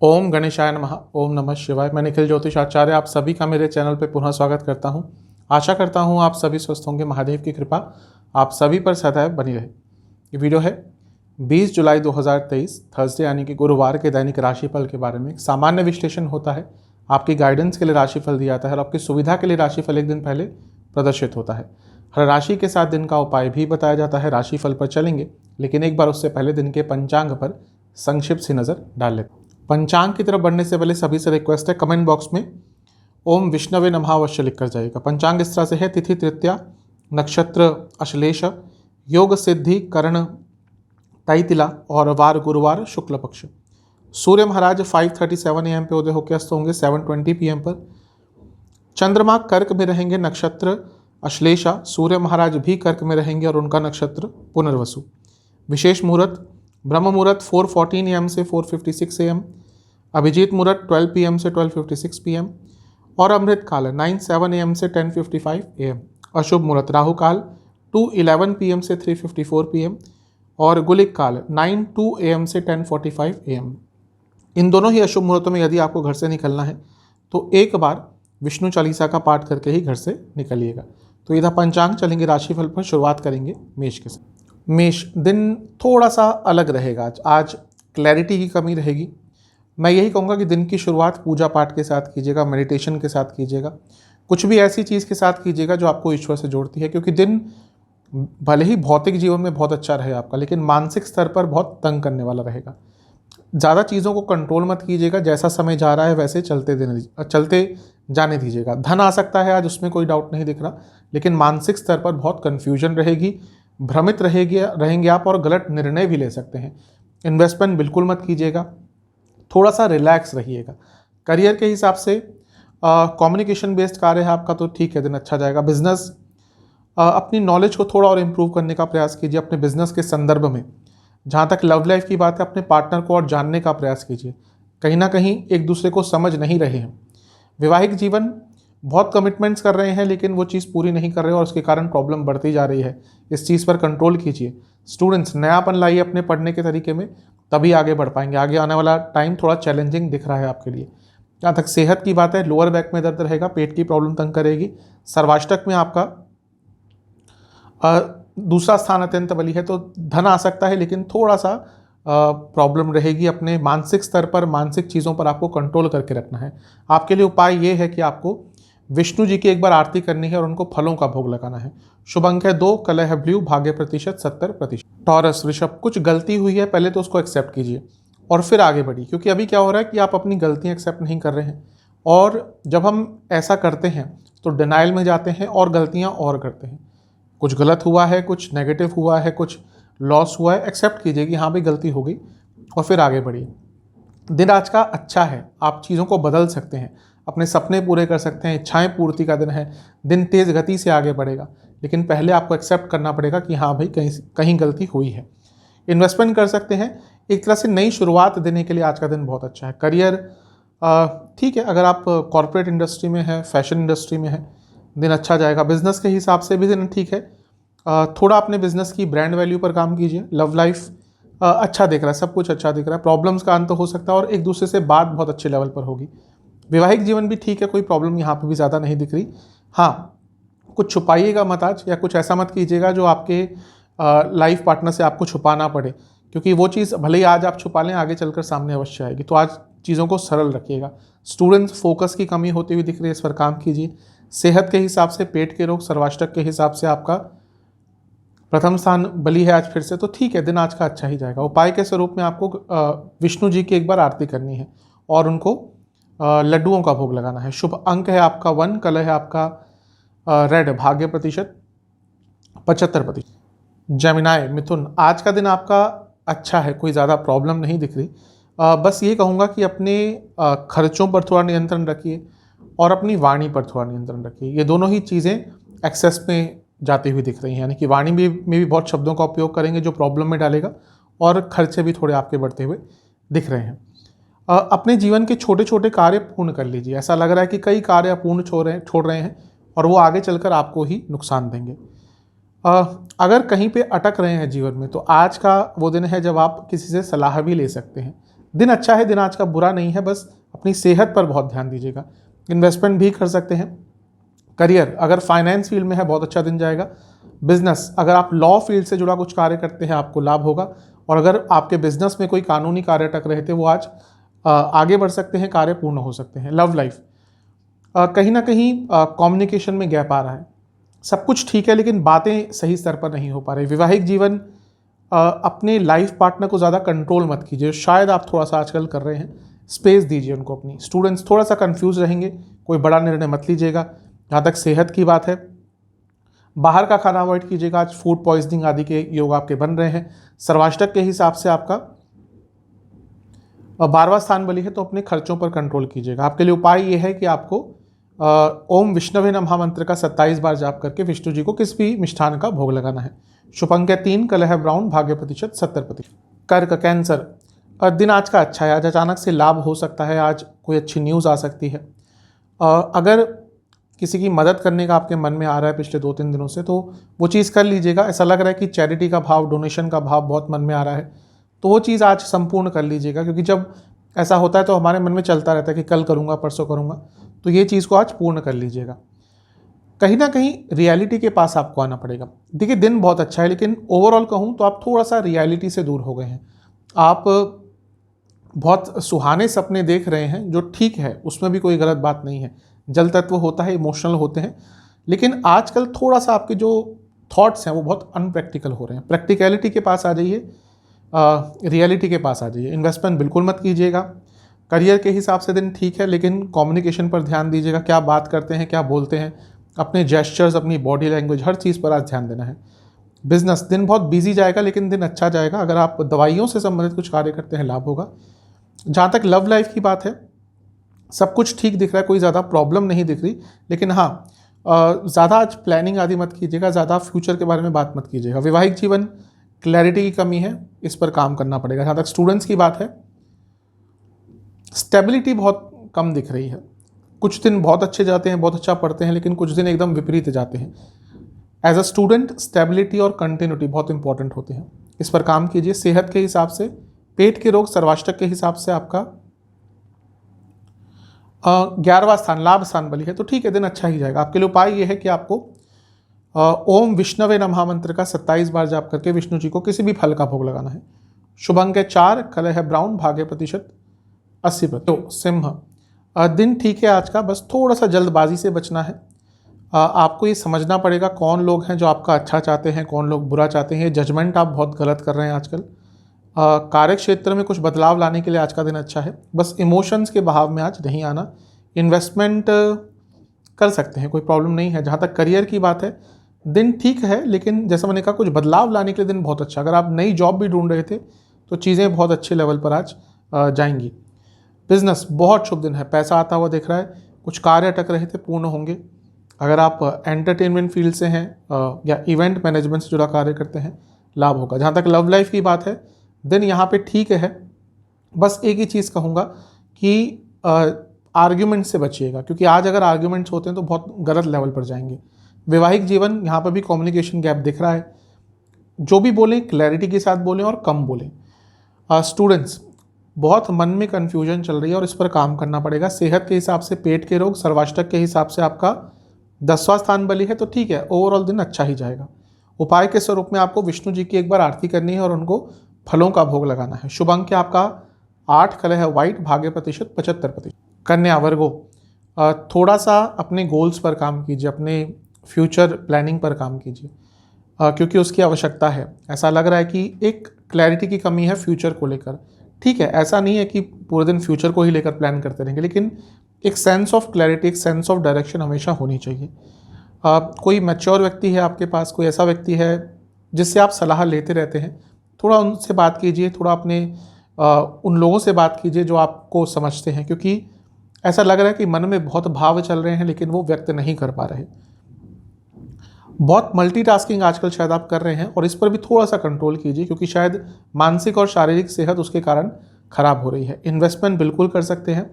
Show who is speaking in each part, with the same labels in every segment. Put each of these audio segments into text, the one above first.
Speaker 1: ओम गणेशाय नमः। ओम नमः शिवाय। मैं निखिल ज्योतिष आचार्य आप सभी का मेरे चैनल पर पुनः स्वागत करता हूं। आशा करता हूं आप सभी स्वस्थ होंगे। महादेव की कृपा आप सभी पर सदैव बनी रहे। ये वीडियो है 20 जुलाई 2023 थर्सडे यानी कि गुरुवार के दैनिक राशिफल के बारे में। एक सामान्य विश्लेषण होता है, आपकी गाइडेंस के लिए राशिफल दिया जाता है और आपकी सुविधा के लिए राशिफल एक दिन पहले प्रदर्शित होता है। हर राशि के साथ दिन का उपाय भी बताया जाता है। राशिफल पर चलेंगे, लेकिन एक बार उससे पहले दिन के पंचांग पर संक्षिप्त सी नज़र डाल लेते हैं। पंचांग की तरफ बढ़ने से पहले सभी से रिक्वेस्ट है, कमेंट बॉक्स में ओम विष्णवे नमः अवश्य लिख कर जाइएगा। पंचांग इस तरह से है: तिथि तृतीया, नक्षत्र अश्लेष, योग सिद्धि कर्ण तैतिला और वार गुरुवार शुक्ल पक्ष। सूर्य महाराज 5:37 AM पे उदय होकर अस्त होंगे 7:20 PM पर। चंद्रमा कर्क में रहेंगे, नक्षत्र अश्लेषा। सूर्य महाराज भी कर्क में रहेंगे और उनका नक्षत्र पुनर्वसु। विशेष मुहूर्त ब्रह्म मुहूर्त 4:14 AM से 4:56 AM, अभिजीत मुहूर्त 12 PM से 12:56 PM और अमृत काल 9:07 AM से 10:55 AM। अशुभ मुहूर्त राहु काल 2:11 PM से 3:54 PM और गुलिक काल 9:02 AM से 10:45 AM। इन दोनों ही अशुभ मुहूर्तों में यदि आपको घर से निकलना है तो एक बार विष्णु चालीसा का पाठ करके ही घर से निकलिएगा। तो इधर पंचांग चलेंगे, राशिफल पर शुरुआत करेंगे मेष के साथ। मेष, दिन थोड़ा सा अलग रहेगा। आज क्लैरिटी की कमी रहेगी। मैं यही कहूँगा कि दिन की शुरुआत पूजा पाठ के साथ कीजिएगा, मेडिटेशन के साथ कीजिएगा, कुछ भी ऐसी चीज़ के साथ कीजिएगा जो आपको ईश्वर से जोड़ती है। क्योंकि दिन भले ही भौतिक जीवन में बहुत अच्छा रहे आपका, लेकिन मानसिक स्तर पर बहुत तंग करने वाला रहेगा। ज़्यादा चीज़ों को कंट्रोल मत कीजिएगा, जैसा समय जा रहा है वैसे चलते जाने दीजिएगा। धन आ सकता है आज, उसमें कोई डाउट नहीं दिख रहा, लेकिन मानसिक स्तर पर बहुत कन्फ्यूजन रहेगी, भ्रमित रहेंगे आप और गलत निर्णय भी ले सकते हैं। इन्वेस्टमेंट बिल्कुल मत कीजिएगा, थोड़ा सा रिलैक्स रहिएगा। करियर के हिसाब से कम्युनिकेशन बेस्ड कार्य है आपका, तो ठीक है, दिन अच्छा जाएगा। बिजनेस, अपनी नॉलेज को थोड़ा और इम्प्रूव करने का प्रयास कीजिए अपने बिजनेस के संदर्भ में। जहाँ तक लव लाइफ की बात है, अपने पार्टनर को और जानने का प्रयास कीजिए। कहीं ना कहीं एक दूसरे को समझ नहीं रहे हैं। वैवाहिक जीवन, बहुत कमिटमेंट्स कर रहे हैं लेकिन वो चीज़ पूरी नहीं कर रहे और उसके कारण प्रॉब्लम बढ़ती जा रही है। इस चीज़ पर कंट्रोल कीजिए। स्टूडेंट्स, नयापन लाइए अपने पढ़ने के तरीके में, तभी आगे बढ़ पाएंगे। आगे आने वाला टाइम थोड़ा चैलेंजिंग दिख रहा है आपके लिए। जहाँ तक सेहत की बात है, लोअर बैक में दर्द रहेगा, पेट की प्रॉब्लम तंग करेगी। सर्वाष्टक में आपका दूसरा स्थान अत्यंत बली है, तो धन आ सकता है लेकिन थोड़ा सा प्रॉब्लम रहेगी। अपने मानसिक स्तर पर, मानसिक चीज़ों पर आपको कंट्रोल करके रखना है। आपके लिए उपाय ये है कि आपको विष्णु जी की एक बार आरती करनी है और उनको फलों का भोग लगाना है। शुभ अंक है 2, कलर है ब्लू, भाग्य प्रतिशत 70%। टॉरस, ऋषभ, कुछ गलती हुई है, पहले तो उसको एक्सेप्ट कीजिए और फिर आगे बढ़िए। क्योंकि अभी क्या हो रहा है कि आप अपनी गलतियां एक्सेप्ट नहीं कर रहे हैं, और जब हम ऐसा करते हैं तो डिनाइल में जाते हैं और गलतियां और करते हैं। कुछ गलत हुआ है, कुछ नेगेटिव हुआ है, कुछ लॉस हुआ है, एक्सेप्ट कीजिए कि हाँ भाई गलती हो गई और फिर आगे बढ़िए। दिन आज का अच्छा है, आप चीज़ों को बदल सकते हैं, अपने सपने पूरे कर सकते हैं, इच्छाएं पूर्ति का दिन है। दिन तेज़ गति से आगे बढ़ेगा, लेकिन पहले आपको एक्सेप्ट करना पड़ेगा कि हाँ भाई कहीं गलती हुई है। इन्वेस्टमेंट कर सकते हैं, एक तरह से नई शुरुआत देने के लिए आज का दिन बहुत अच्छा है। करियर ठीक है, अगर आप कॉर्पोरेट इंडस्ट्री में है, फैशन इंडस्ट्री में है, दिन अच्छा जाएगा। बिजनेस के हिसाब से भी दिन ठीक है। थोड़ा अपने बिजनेस की ब्रांड वैल्यू पर काम कीजिए। लव लाइफ अच्छा दिख रहा है, सब कुछ अच्छा दिख रहा है। प्रॉब्लम्स का अंत हो सकता है और एक दूसरे से बात बहुत अच्छे लेवल पर होगी। वैवाहिक जीवन भी ठीक है, कोई प्रॉब्लम यहाँ पे भी ज़्यादा नहीं दिख रही। हाँ, कुछ छुपाइएगा मत आज, या कुछ ऐसा मत कीजिएगा जो आपके लाइफ पार्टनर से आपको छुपाना पड़े, क्योंकि वो चीज़ भले ही आज आप छुपा लें, आगे चलकर सामने अवश्य आएगी। तो आज चीज़ों को सरल रखिएगा। स्टूडेंट्स, फोकस की कमी होती हुई दिख रही है, इस पर काम कीजिए। सेहत के हिसाब से पेट के रोग, सर्वाष्टक के हिसाब से आपका प्रथम स्थान बली है आज फिर से, तो ठीक है, दिन आज का अच्छा ही जाएगा। उपाय के स्वरूप में आपको विष्णु जी की एक बार आरती करनी है और उनको लड्डुओं का भोग लगाना है। शुभ अंक है आपका 1, कलर है आपका रेड, भाग्य प्रतिशत 75%। जमिनाय, मिथुन, आज का दिन आपका अच्छा है, कोई ज़्यादा प्रॉब्लम नहीं दिख रही। बस ये कहूँगा कि अपने खर्चों पर थोड़ा नियंत्रण रखिए और अपनी वाणी पर थोड़ा नियंत्रण रखिए। ये दोनों ही चीज़ें एक्सेस में जाती हुई दिख रही हैं, यानी कि वाणी में भी बहुत शब्दों का उपयोग करेंगे जो प्रॉब्लम में डालेगा, और खर्चे भी थोड़े आपके बढ़ते हुए दिख रहे हैं। अपने जीवन के छोटे छोटे कार्य पूर्ण कर लीजिए। ऐसा लग रहा है कि कई कार्य अपूर्ण छोड़ रहे हैं और वो आगे चलकर आपको ही नुकसान देंगे। अगर कहीं पे अटक रहे हैं जीवन में, तो आज का वो दिन है जब आप किसी से सलाह भी ले सकते हैं। दिन अच्छा है, दिन आज का बुरा नहीं है, बस अपनी सेहत पर बहुत ध्यान दीजिएगा। इन्वेस्टमेंट भी कर सकते हैं। करियर, अगर फाइनेंस फील्ड में है बहुत अच्छा दिन जाएगा। बिजनेस, अगर आप लॉ फील्ड से जुड़ा कुछ कार्य करते हैं आपको लाभ होगा। और अगर आपके बिजनेस में कोई कानूनी कार्य अटक रहे थे वो आज आगे बढ़ सकते हैं, कार्य पूर्ण हो सकते हैं। लव लाइफ, कहीं ना कहीं कम्युनिकेशन में गैप आ रहा है। सब कुछ ठीक है लेकिन बातें सही स्तर पर नहीं हो पा रही। वैवाहिक जीवन, अपने लाइफ पार्टनर को ज़्यादा कंट्रोल मत कीजिए, शायद आप थोड़ा सा आजकल कर रहे हैं, स्पेस दीजिए उनको अपनी। स्टूडेंट्स थोड़ा सा कंफ्यूज रहेंगे, कोई बड़ा निर्णय मत लीजिएगा। जहाँ तक सेहत की बात है, बाहर का खाना अवॉइड कीजिएगा, आज फूड पॉइजनिंग आदि के योग आपके बन रहे हैं। सर्वाष्टक के हिसाब से आपका 12वां स्थान बली है, तो अपने खर्चों पर कंट्रोल कीजिएगा। आपके लिए उपाय ये है कि आपको ओम विष्णवे नमः मंत्र का 27 बार जाप करके विष्णु जी को किस भी मिष्ठान का भोग लगाना है। शुभ अंक 3, कलर है ब्राउन, भाग्य प्रतिशत 70%। कर्क, कैंसर, दिन आज का अच्छा है, आज अचानक से लाभ हो सकता है, आज कोई अच्छी न्यूज़ आ सकती है। अगर किसी की मदद करने का आपके मन में आ रहा है पिछले 2-3 दिनों से, तो वो चीज़ कर लीजिएगा। ऐसा लग रहा है कि चैरिटी का भाव, डोनेशन का भाव बहुत मन में आ रहा है, तो वो चीज़ आज संपूर्ण कर लीजिएगा, क्योंकि जब ऐसा होता है तो हमारे मन में चलता रहता है कि कल करूँगा, परसों करूँगा, तो ये चीज़ को आज पूर्ण कर लीजिएगा। कहीं ना कहीं रियलिटी के पास आपको आना पड़ेगा। देखिए, दिन बहुत अच्छा है लेकिन ओवरऑल कहूँ तो आप थोड़ा सा रियलिटी से दूर हो गए हैं। आप बहुत सुहाने सपने देख रहे हैं, जो ठीक है, उसमें भी कोई गलत बात नहीं है। जल तत्व होता है, इमोशनल होते हैं, लेकिन आजकल थोड़ा सा आपके जो थॉट्स हैं वो बहुत अनप्रैक्टिकल हो रहे हैं। प्रैक्टिकलिटी के पास आ जाइए, रियलिटी के पास आ जाइए। इन्वेस्टमेंट बिल्कुल मत कीजिएगा। करियर के हिसाब से दिन ठीक है लेकिन कम्युनिकेशन पर ध्यान दीजिएगा, क्या बात करते हैं, क्या बोलते हैं, अपने जेस्चर्स, अपनी बॉडी लैंग्वेज, हर चीज़ पर आज ध्यान देना है। बिजनेस, दिन बहुत बिजी जाएगा लेकिन दिन अच्छा जाएगा। अगर आप दवाइयों से संबंधित कुछ कार्य करते हैं, लाभ होगा। जहाँ तक लव लाइफ की बात है, सब कुछ ठीक दिख रहा है, कोई ज़्यादा प्रॉब्लम नहीं दिख रही, लेकिन हाँ, ज़्यादा आज प्लानिंग आदि मत कीजिएगा, ज़्यादा फ्यूचर के बारे में बात मत कीजिएगा। वैवाहिक जीवन, क्लैरिटी की कमी है, इस पर काम करना पड़ेगा। जहाँ तक स्टूडेंट्स की बात है, स्टेबिलिटी बहुत कम दिख रही है। कुछ दिन बहुत अच्छे जाते हैं, बहुत अच्छा पढ़ते हैं, लेकिन कुछ दिन एकदम विपरीत जाते हैं। एज अ स्टूडेंट, स्टेबिलिटी और कंटिन्यूटी बहुत इंपॉर्टेंट होते हैं, इस पर काम कीजिए। सेहत के हिसाब से, पेट के रोग, सर्वाष्टक के हिसाब से आपका 11वां स्थान, लाभ स्थान बली है, तो ठीक है, दिन अच्छा ही जाएगा। आपके लिए उपाय ये है कि आपको ओम विष्णवे नमः मंत्र का 27 बार जाप करके विष्णु जी को किसी भी फल का भोग लगाना है। शुभ अंक 4, कलर है ब्राउन, भाग्य प्रतिशत 80%। तो सिंह, दिन ठीक है आज का, बस थोड़ा सा जल्दबाजी से बचना है। आपको ये समझना पड़ेगा कौन लोग हैं जो आपका अच्छा चाहते हैं, कौन लोग बुरा चाहते हैं। जजमेंट आप बहुत गलत कर रहे हैं आजकल। कार्य क्षेत्र में कुछ बदलाव लाने के लिए आज का दिन अच्छा है, बस इमोशंस के बहाव में आज नहीं आना। इन्वेस्टमेंट कर सकते हैं, कोई प्रॉब्लम नहीं है। जहाँ तक करियर की बात है, दिन ठीक है लेकिन जैसा मैंने कहा, कुछ बदलाव लाने के लिए दिन बहुत अच्छा। अगर आप नई जॉब भी ढूंढ रहे थे तो चीज़ें बहुत अच्छे लेवल पर आज जाएंगी। बिजनेस, बहुत शुभ दिन है, पैसा आता हुआ दिख रहा है। कुछ कार्य अटक रहे थे, पूर्ण होंगे। अगर आप एंटरटेनमेंट फील्ड से हैं या इवेंट मैनेजमेंट से जुड़ा कार्य करते हैं, लाभ होगा। जहाँ तक लव लाइफ की बात है, दिन यहाँ पे ठीक है, बस एक ही चीज़ कहूँगा कि आर्ग्यूमेंट से बचिएगा, क्योंकि आज अगर आर्ग्यूमेंट्स होते हैं तो बहुत गलत लेवल पर जाएंगे। वैवाहिक जीवन, यहाँ पर भी कम्युनिकेशन गैप दिख रहा है। जो भी बोलें क्लैरिटी के साथ बोलें और कम बोलें। स्टूडेंट्स, बहुत मन में कन्फ्यूजन चल रही है और इस पर काम करना पड़ेगा। सेहत के हिसाब से, पेट के रोग, सर्वाष्टक के हिसाब से आपका 10वां स्थान बली है, तो ठीक है, ओवरऑल दिन अच्छा ही जाएगा। उपाय के स्वरूप में आपको विष्णु जी की एक बार आरती करनी है और उनको फलों का भोग लगाना है। शुभ अंक आपका 8, कलर है व्हाइट, भाग्य प्रतिशत 75%। कन्या, वर्गो, थोड़ा सा अपने गोल्स पर काम कीजिए, अपने फ्यूचर प्लानिंग पर काम कीजिए, क्योंकि उसकी आवश्यकता है। ऐसा लग रहा है कि एक क्लैरिटी की कमी है फ्यूचर को लेकर। ठीक है, ऐसा नहीं है कि पूरे दिन फ्यूचर को ही लेकर प्लान करते रहेंगे, लेकिन एक सेंस ऑफ क्लैरिटी, एक सेंस ऑफ डायरेक्शन हमेशा होनी चाहिए। कोई मैच्योर व्यक्ति है आपके पास, कोई ऐसा व्यक्ति है जिससे आप सलाह लेते रहते हैं, थोड़ा उनसे बात कीजिए, थोड़ा अपने उन लोगों से बात कीजिए जो आपको समझते हैं, क्योंकि ऐसा लग रहा है कि मन में बहुत भाव चल रहे हैं लेकिन वो व्यक्त नहीं कर पा रहे। बहुत मल्टीटास्किंग आजकल शायद आप कर रहे हैं और इस पर भी थोड़ा सा कंट्रोल कीजिए, क्योंकि शायद मानसिक और शारीरिक सेहत उसके कारण खराब हो रही है। इन्वेस्टमेंट बिल्कुल कर सकते हैं,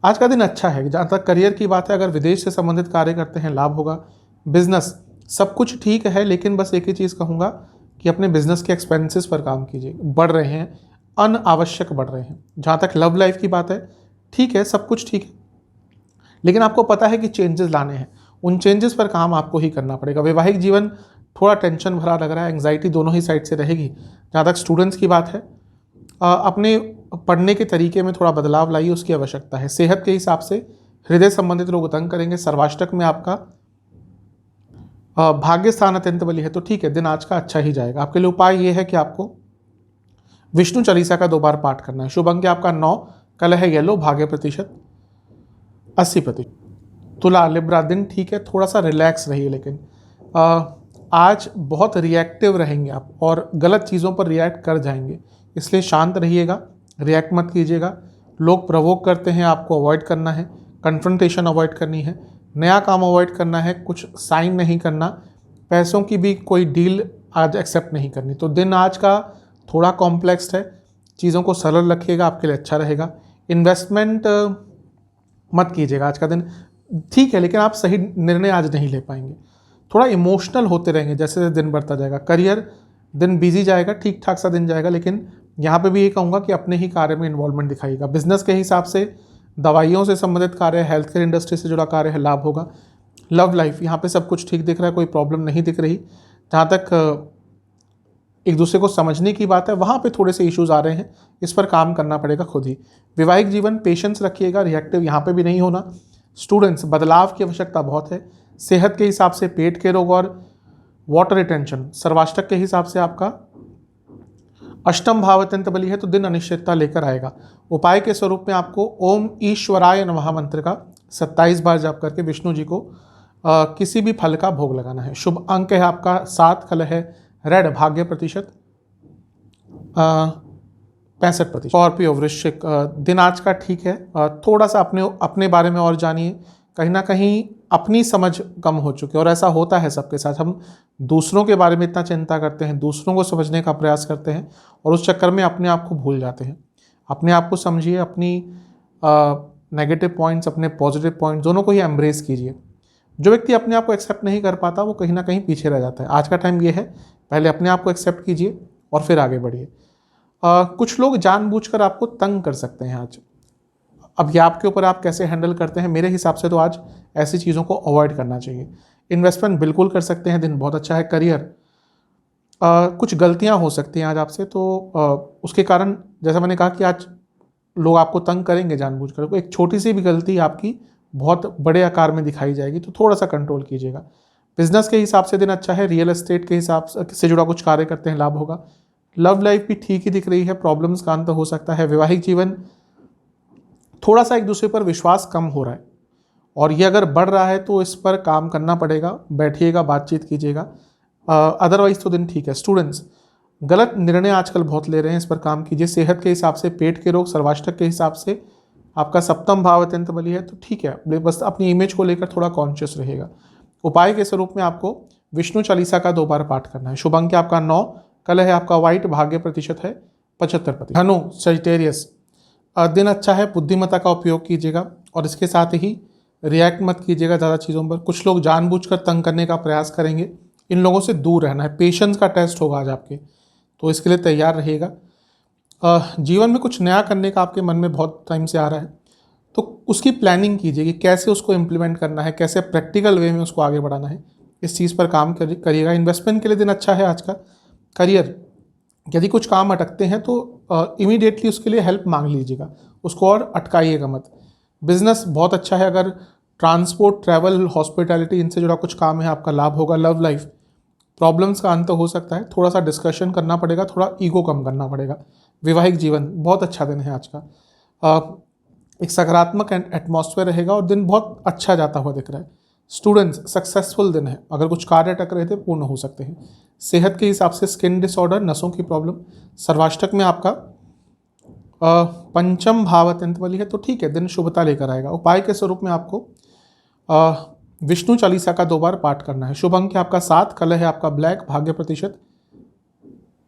Speaker 1: आज का दिन अच्छा है। जहाँ तक करियर की बात है, अगर विदेश से संबंधित कार्य करते हैं, लाभ होगा। बिजनेस, सब कुछ ठीक है लेकिन बस एक ही चीज़ कहूँगा कि अपने बिजनेस के एक्सपेंसेस पर काम कीजिए, बढ़ रहे हैं। अनावश्यक बढ़ रहे हैं। जहाँ तक लव लाइफ की बात है, ठीक है, सब कुछ ठीक है, लेकिन आपको पता है कि चेंजेस लाने हैं, उन चेंजेस पर काम आपको ही करना पड़ेगा। वैवाहिक जीवन थोड़ा टेंशन भरा लग रहा है, एंग्जाइटी दोनों ही साइड से रहेगी। जहाँ तक स्टूडेंट्स की बात है, अपने पढ़ने के तरीके में थोड़ा बदलाव लाइए, उसकी आवश्यकता है। सेहत के हिसाब से हृदय संबंधित रोग तंग करेंगे। सर्वाष्टक में आपका भाग्य स्थान अत्यंत बली है, तो ठीक है, दिन आज का अच्छा ही जाएगा। आपके लिए उपाय ये है कि आपको विष्णु चालीसा का 2 बार पाठ करना है। शुभ अंक आपका 9, कलर है येलो, भाग्य प्रतिशत 80%। तुला लिब्रा, दिन ठीक है, थोड़ा सा रिलैक्स रहिए, लेकिन आज बहुत रिएक्टिव रहेंगे आप और गलत चीज़ों पर रिएक्ट कर जाएंगे, इसलिए शांत रहिएगा, रिएक्ट मत कीजिएगा। लोग प्रवोक करते हैं, आपको अवॉइड करना है, कन्फ्रंटेशन अवॉइड करनी है, नया काम अवॉइड करना है, कुछ साइन नहीं करना, पैसों की भी कोई डील आज एक्सेप्ट नहीं करनी। तो दिन आज का थोड़ा कॉम्प्लेक्स है, चीज़ों को सरल रखिएगा, आपके लिए अच्छा रहेगा। इन्वेस्टमेंट मत कीजिएगा, आज का दिन ठीक है, लेकिन आप सही निर्णय आज नहीं ले पाएंगे, थोड़ा इमोशनल होते रहेंगे जैसे जैसे दिन बढ़ता जाएगा। करियर दिन बिजी जाएगा, ठीक ठाक सा दिन जाएगा, लेकिन यहाँ पे भी ये कहूँगा कि अपने ही कार्य में इन्वॉल्वमेंट दिखाइएगा। बिजनेस के हिसाब से दवाइयों से संबंधित कार्य, हेल्थ केयर इंडस्ट्री से जुड़ा कार्य है, लाभ होगा। लव लाइफ यहाँ पे सब कुछ ठीक दिख रहा है, कोई प्रॉब्लम नहीं दिख रही। जहाँ तक एक दूसरे को समझने की बात है, वहाँ पे थोड़े से इश्यूज आ रहे हैं, इस पर काम करना पड़ेगा खुद ही। वैवाहिक जीवन पेशेंस रखिएगा, रिएक्टिव यहाँ पे भी नहीं होना। स्टूडेंट्स, बदलाव की आवश्यकता बहुत है। सेहत के हिसाब से पेट के रोग और वाटर रिटेंशन। सर्वाष्टक के हिसाब से आपका अष्टम भाव अत्यंत बली है, तो दिन अनिश्चितता लेकर आएगा। उपाय के स्वरूप में आपको ओम ईश्वराय नमः मंत्र का 27 बार जाप करके विष्णु जी को किसी भी फल का भोग लगाना है। शुभ अंक है आपका 7, कलर है रेड, भाग्य प्रतिशत 65%। स्कॉर्पियो, वृश्चिक, दिन आज का ठीक है, थोड़ा सा अपने बारे में और जानिए। कहीं ना कहीं अपनी समझ कम हो चुकी है, और ऐसा होता है सबके साथ। हम दूसरों के बारे में इतना चिंता करते हैं, दूसरों को समझने का प्रयास करते हैं, और उस चक्कर में अपने आप को भूल जाते हैं। अपने आप को समझिए, अपनी नेगेटिव पॉइंट्स, अपने पॉजिटिव पॉइंट्स, दोनों को ही एम्ब्रेस कीजिए। जो व्यक्ति अपने आप को एक्सेप्ट नहीं कर पाता, वो कहीं ना कहीं पीछे रह जाता है। आज का टाइम ये है, पहले अपने आप को एक्सेप्ट कीजिए और फिर आगे बढ़िए। कुछ लोग जानबूझकर आपको तंग कर सकते हैं आज। अब ये आपके ऊपर, आप कैसे हैंडल करते हैं। मेरे हिसाब से तो आज ऐसी चीज़ों को अवॉइड करना चाहिए। इन्वेस्टमेंट बिल्कुल कर सकते हैं, दिन बहुत अच्छा है। करियर, कुछ गलतियां हो सकती हैं आज आपसे, तो उसके कारण जैसा मैंने कहा कि आज लोग आपको तंग करेंगे जानबूझकर। एक छोटी सी भी गलती आपकी बहुत बड़े आकार में दिखाई जाएगी, तो थोड़ा सा कंट्रोल कीजिएगा। बिजनेस के हिसाब से दिन अच्छा है। रियल एस्टेट के हिसाब से जुड़ा कुछ कार्य करते हैं, लाभ होगा। लव लाइफ भी ठीक ही दिख रही है, प्रॉब्लम्स का अंत हो सकता है। वैवाहिक जीवन थोड़ा सा एक दूसरे पर विश्वास कम हो रहा है, और ये अगर बढ़ रहा है तो इस पर काम करना पड़ेगा। बैठिएगा, बातचीत कीजिएगा, अदरवाइज तो दिन ठीक है। स्टूडेंट्स, गलत निर्णय आजकल बहुत ले रहे हैं, इस पर काम कीजिए। सेहत के हिसाब से पेट के रोग, सर्वाष्टक के हिसाब से आपका सप्तम भाव अत्यंत बली है, तो ठीक है, बस अपनी इमेज को लेकर थोड़ा कॉन्शियस रहिएगा। उपाय के स्वरूप में आपको विष्णु चालीसा का 2 बार पाठ करना है। शुभ अंक आपका 9, कलर है आपका व्हाइट, भाग्य प्रतिशत है 75%। धनु, सजिटेरियस, दिन अच्छा है, बुद्धिमत्ता का उपयोग कीजिएगा, और इसके साथ ही रिएक्ट मत कीजिएगा ज़्यादा चीज़ों पर। कुछ लोग जानबूझकर तंग करने का प्रयास करेंगे, इन लोगों से दूर रहना है। पेशेंस का टेस्ट होगा आज आपके, तो इसके लिए तैयार रहिएगा। जीवन में कुछ नया करने का आपके मन में बहुत टाइम से आ रहा है, तो उसकी प्लानिंग कीजिए कि कैसे उसको इम्प्लीमेंट करना है, कैसे प्रैक्टिकल वे में उसको आगे बढ़ाना है, इस चीज़ पर काम करिएगा। इन्वेस्टमेंट के लिए दिन अच्छा है आज का। करियर, यदि कुछ काम अटकते हैं तो इमीडिएटली उसके लिए हेल्प मांग लीजिएगा, उसको और अटकाइएगा मत। बिजनेस बहुत अच्छा है, अगर ट्रांसपोर्ट, ट्रैवल, हॉस्पिटैलिटी, इनसे जुड़ा कुछ काम है, आपका लाभ होगा। लव लाइफ, प्रॉब्लम्स का अंत हो सकता है, थोड़ा सा डिस्कशन करना पड़ेगा, थोड़ा ईगो कम करना पड़ेगा। वैवाहिक जीवन बहुत अच्छा दिन है आज का, एक सकारात्मक एटमॉस्फेयर रहेगा और दिन बहुत अच्छा जाता हुआ दिख रहा है। स्टूडेंट्स, सक्सेसफुल दिन है, अगर कुछ कार्य अटक रहे थे पूर्ण हो सकते हैं। सेहत के हिसाब से स्किन डिसऑर्डर, नसों की प्रॉब्लम। सर्वाष्टक में आपका पंचम भाव अत्यंत बली है, तो ठीक है, दिन शुभता लेकर आएगा। उपाय के स्वरूप में आपको विष्णु चालीसा का 2 बार पाठ करना है। शुभ अंक आपका 7, कलर है आपका ब्लैक, भाग्य प्रतिशत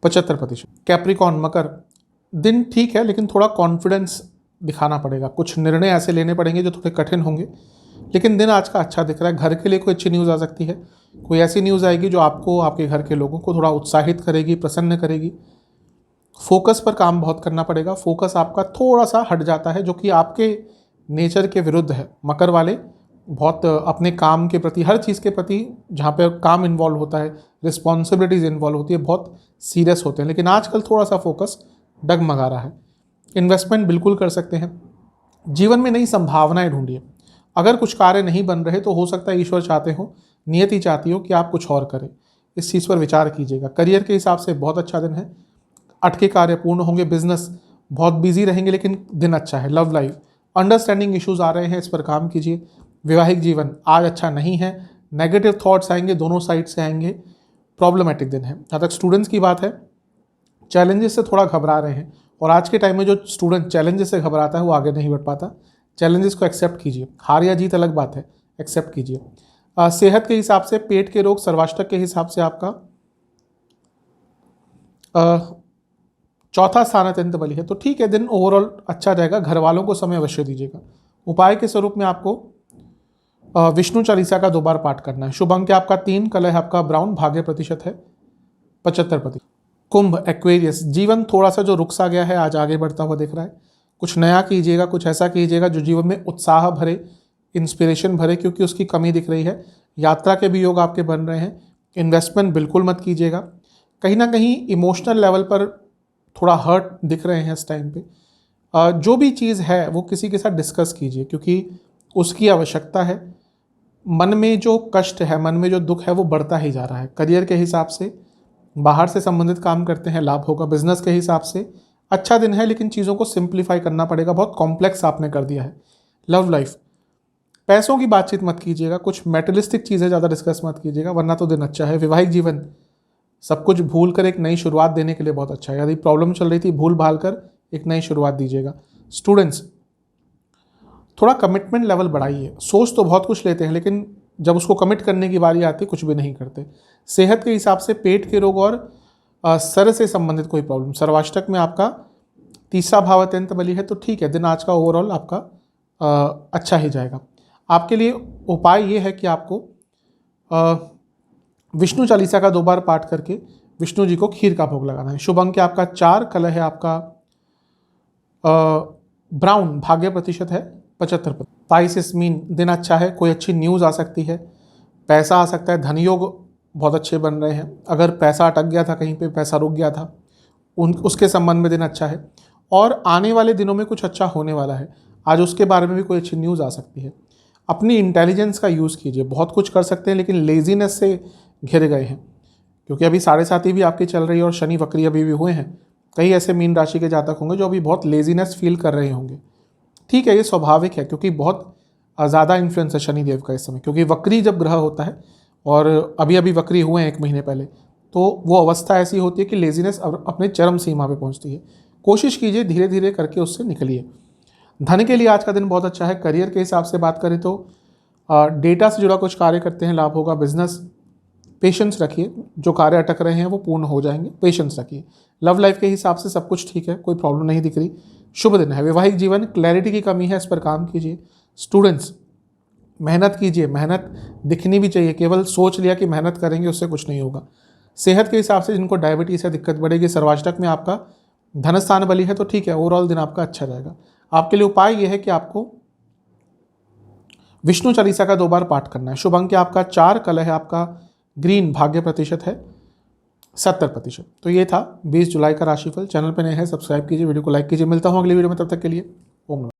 Speaker 1: 75%। कैप्रिकॉन, मकर, दिन ठीक है, लेकिन थोड़ा कॉन्फिडेंस दिखाना पड़ेगा। कुछ निर्णय ऐसे लेने पड़ेंगे जो थोड़े कठिन होंगे, लेकिन दिन आज का अच्छा दिख रहा है। घर के लिए कोई अच्छी न्यूज़ आ सकती है, कोई ऐसी न्यूज़ आएगी जो आपको, आपके घर के लोगों को थोड़ा उत्साहित करेगी, प्रसन्न करेगी। फोकस पर काम बहुत करना पड़ेगा। फोकस आपका थोड़ा सा हट जाता है, जो कि आपके नेचर के विरुद्ध है। मकर वाले बहुत अपने काम के प्रति, हर चीज़ के प्रति जहाँ पे काम इन्वॉल्व होता है, रिस्पॉन्सिबिलिटीज़ इन्वॉल्व होती है, बहुत सीरियस होते हैं। लेकिन आजकल थोड़ा सा फोकस डगमगा रहा है। इन्वेस्टमेंट बिल्कुल कर सकते हैं। जीवन में नई संभावनाएं ढूंढिए। अगर कुछ कार्य नहीं बन रहे तो हो सकता है ईश्वर चाहते हो, नियति चाहती हो कि आप कुछ और करें। इस चीज़ पर विचार कीजिएगा। करियर के हिसाब से बहुत अच्छा दिन है। अटके कार्य पूर्ण होंगे। बिजनेस बहुत बिजी रहेंगे, लेकिन दिन अच्छा है। लव लाइफ, अंडरस्टैंडिंग इश्यूज आ रहे हैं, इस पर काम कीजिए। वैवाहिक जीवन आज अच्छा नहीं है। नेगेटिव थॉट्स आएंगे, दोनों साइड से आएंगे। प्रॉब्लमेटिक दिन है। जहाँ तक स्टूडेंट्स की बात है, चैलेंजेस से थोड़ा घबरा रहे हैं, और आज के टाइम में जो स्टूडेंट चैलेंजेस से घबराता है वो आगे नहीं बढ़ पाता। चैलेंजेस को एक्सेप्ट कीजिए। हार या जीत अलग बात है, एक्सेप्ट कीजिए। सेहत के हिसाब से पेट के रोग, सर्वाष्टक के हिसाब से आपका चौथा स्थान अत्यंत बली है, तो ठीक है, दिन ओवरऑल अच्छा रहेगा। घर वालों को समय अवश्य दीजिएगा। उपाय के स्वरूप में आपको विष्णु चालीसा का 2 बार पाठ करना है। शुभ अंक आपका 3, कलह आपका ब्राउन, भाग्य प्रतिशत है 75%। कुंभ एक्वेरियस, जीवन थोड़ा सा जो रुक सा गया है आज आगे बढ़ता हुआ दिख रहा है। कुछ नया कीजिएगा, कुछ ऐसा कीजिएगा जो जीवन में उत्साह भरे, इंस्पिरेशन भरे, क्योंकि उसकी कमी दिख रही है। यात्रा के भी योग आपके बन रहे हैं। इन्वेस्टमेंट बिल्कुल मत कीजिएगा। कहीं ना कहीं इमोशनल लेवल पर थोड़ा हर्ट दिख रहे हैं इस टाइम पे। जो भी चीज़ है वो किसी के साथ डिस्कस कीजिए, क्योंकि उसकी आवश्यकता है। मन में जो कष्ट है, मन में जो दुख है, वो बढ़ता ही जा रहा है। करियर के हिसाब से बाहर से संबंधित काम करते हैं, लाभ होगा। बिजनेस के हिसाब से अच्छा दिन है, लेकिन चीज़ों को सिंप्लीफाई करना पड़ेगा, बहुत कॉम्प्लेक्स आपने कर दिया है। लव लाइफ, पैसों की बातचीत मत कीजिएगा, कुछ मेटलिस्टिक चीज़ें ज़्यादा डिस्कस मत कीजिएगा, वरना तो दिन अच्छा है। वैवाहिक जीवन सब कुछ भूल कर एक नई शुरुआत देने के लिए बहुत अच्छा है। यदि प्रॉब्लम चल रही थी, भूल भाल कर एक नई शुरुआत दीजिएगा। स्टूडेंट्स, थोड़ा कमिटमेंट लेवल बढ़ाइए। सोच तो बहुत कुछ लेते हैं, लेकिन जब उसको कमिट करने की बारी आती है कुछ भी नहीं करते। सेहत के हिसाब से पेट के रोग और सर से संबंधित कोई प्रॉब्लम, सर्वाष्टक में आपका 3रा भाव अत्यंत बली है, तो ठीक है, दिन आज का ओवरऑल आपका अच्छा ही जाएगा। आपके लिए उपाय ये है कि आपको विष्णु चालीसा का 2 बार पाठ करके विष्णु जी को खीर का भोग लगाना है। शुभ अंक आपका 4, कलह है आपका ब्राउन, भाग्य प्रतिशत है 75%। पाइसेस मीन, दिन अच्छा है। कोई अच्छी न्यूज़ आ सकती है, पैसा आ सकता है, धन योग बहुत अच्छे बन रहे हैं। अगर पैसा अटक गया था कहीं पे, पैसा रुक गया था, उसके संबंध में दिन अच्छा है। और आने वाले दिनों में कुछ अच्छा होने वाला है, आज उसके बारे में भी कोई अच्छी न्यूज़ आ सकती है। अपनी इंटेलिजेंस का यूज़ कीजिए। बहुत कुछ कर सकते हैं, लेकिन लेजीनेस से घिर गए हैं, क्योंकि अभी 7.5 भी आपकी चल रही है और शनि वक्री अभी भी हुए हैं। कई ऐसे मीन राशि के जातक होंगे जो अभी बहुत लेजीनेस फील कर रहे होंगे। ठीक है, ये स्वाभाविक है, क्योंकि बहुत ज़्यादा इन्फ्लुएंस है शनिदेव का इस समय, क्योंकि वक्री जब ग्रह होता है, और अभी अभी वक्री हुए हैं 1 महीने पहले, तो वो अवस्था ऐसी होती है कि लेजीनेस अपने चरम सीमा पे पहुंचती है। कोशिश कीजिए, धीरे धीरे करके उससे निकलिए। धन के लिए आज का दिन बहुत अच्छा है। करियर के हिसाब से बात करें तो डेटा से जुड़ा कुछ कार्य करते हैं, लाभ होगा। बिजनेस, पेशेंस रखिए, जो कार्य अटक रहे हैं वो पूर्ण हो जाएंगे, पेशेंस रखिए। लव लाइफ के हिसाब से सब कुछ ठीक है, कोई प्रॉब्लम नहीं दिख रही, शुभ दिन है। वैवाहिक जीवन, क्लैरिटी की कमी है, इस पर काम कीजिए। स्टूडेंट्स, मेहनत कीजिए, मेहनत दिखनी भी चाहिए। केवल सोच लिया कि मेहनत करेंगे उससे कुछ नहीं होगा। सेहत के हिसाब से जिनको डायबिटीज़ है दिक्कत बढ़ेगी। सर्वाष्टक में आपका धन स्थान बली है, तो ठीक है, ओवरऑल दिन आपका अच्छा जाएगा। आपके लिए उपाय यह है कि आपको विष्णु चालीसा का 2 बार पाठ करना है। शुभ अंक आपका 4, कलह है आपका ग्रीन, भाग्य प्रतिशत है 70%। तो ये था 20 जुलाई का राशिफल। चैनल पर नए हैं, सब्सक्राइब कीजिए, वीडियो को लाइक कीजिए। मिलता हूँ अगली वीडियो में, तब तक के लिए ओम नमः।